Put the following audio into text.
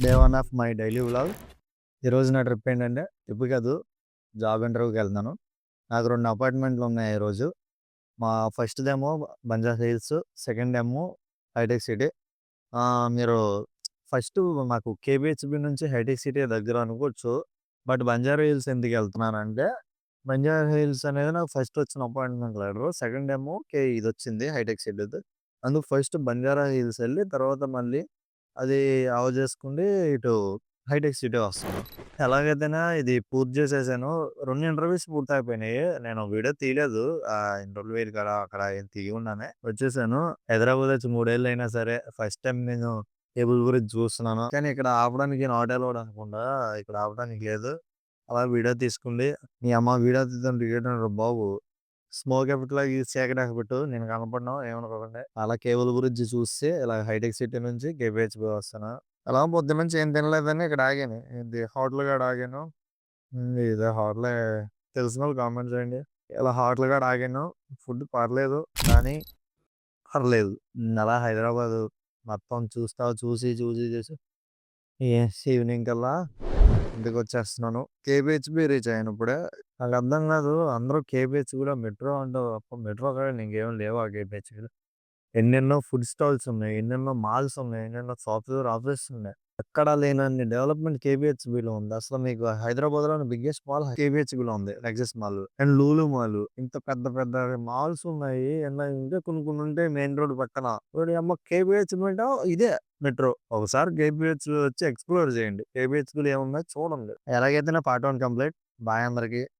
Day 1 of my daily vlog. ఈరోజు నా trip ఏంటంటే, ట్రిప్ కాదు, జాబ్ ఇంటర్వ్యూకి వెళ్తున్నాను. నాకు 2 అపార్ట్మెంట్లు ఉన్నాయి ఈరోజు. మా ఫస్ట్‌దేమో బంజారా హిల్స్, సెకండేమో హైటెక్ సిటీ. మీరు ఫస్టు మాకు కేబీహెచ్‌బీ నుంచి హైటెక్ సిటీ దగ్గర అనుకోవచ్చు. బట్ బంజారా హిల్స్ ఎందుకు వెళ్తున్నానంటే, బంజారా హిల్స్ అనేది నాకు ఫస్ట్ వచ్చిన అపాయింట్మెంట్ లెటరు. సెకండేమో ఇదొచ్చింది హైటెక్ సిటీది. అందుకు ఫస్ట్ బంజారా హిల్స్ ఎళ్లి తర్వాత మళ్ళీ అది చేసుకుండి ఇటు హైటెక్ సిటీ వస్తాను. ఎలాగైతేనా ఇది పూర్తి చేసేసాను. 2 ఇంటర్వ్యూస్ పూర్తయిపోయినాయి. నేను వీడియో తీయలేదు. ఇంటర్వ్యూలు కాడ అక్కడ ఏం తీయకుండానే వచ్చేసాను. హైదరాబాద్ వచ్చి 3 ఏళ్ళు అయినా సరే ఫస్ట్ టైమ్ నేను కేబుల్ గురించి చూస్తున్నాను. కానీ ఇక్కడ ఆపడానికి నాట్ అలౌడ్ అనుకుంటా. ఇక్కడ ఆపడానికి లేదు. అలా వీడియో తీసుకుంది. నీ అమ్మ వీడియో తీద్దాం దిగేటండ్రా బాబు. స్మోక్ ఎఫెక్ట్‌లాగా ఈ చీకటి ఎఫెక్ట్ నేను కనపడను ఏమనుకోకండి. అలా కేబుల్ బ్రిడ్జ్ చూసి ఇలా హైటెక్ సిటీ నుంచి కేపీహెచ్‌బీ వస్తాను. అలా పొద్దున్నుంచి ఏం తినలేదని ఇక్కడ ఆగాను. ఇది హోటల్ కాడ ఆగాను. ఇదే హోటలే తెలిసినోళ్ళు కామెంట్ చేయండి. ఇలా హోటల్ కాడ ఆగాను. ఫుడ్ పర్లేదు కానీ పర్లేదు. అలా హైదరాబాదు మొత్తం చూసి ఈవినింగ్ కల్లా ఇంటికొచ్చేస్తున్నాను. కేపీహెచ్‌బీ రీచ్ అయ్యాను ఇప్పుడే. నాకర్థం కాదు అందరూ కేపీహెచ్‌బీలో మెట్రో అంటారు తప్ప మెట్రో కాడ ఇంకేం లేవు ఆ కేపీహెచ్‌బీలో. ఎన్నెన్నో ఫుడ్ స్టాల్స్ ఉన్నాయి. ఎన్నెన్నో మాల్స్ ఉన్నాయి. ఎన్నెన్నో సాఫ్ట్‌వేర్ ఆఫీసెస్ ఉన్నాయి. ఎక్కడా లేనన్ని డెవలప్‌మెంట్ కేపీహెచ్‌బీలో ఉంది. అసలు మీకు హైదరాబాద్‌లోని బిగ్గెస్ట్ మాల్ కేపీహెచ్‌బీలో ఉంది. Lexus mall and Lulu mall. ఇంత పెద్ద పెద్ద మాల్స్ ఉన్నాయి. ఇంకా కొన్ని ఉంటాయి మెయిన్ రోడ్ పక్కన. ఓడియమ్మ కేపీహెచ్‌బీ అంట ఇదే మెట్రో. ఒకసారి కేపీహెచ్‌బీ వచ్చి ఎక్స్‌ప్లోర్ చేయండి. కేపీహెచ్‌బీలో ఏమున్నాయో చూడండి. ఎలాగైతేనే పార్ట్ 1 కంప్లీట్. బాయ్ అందరికి.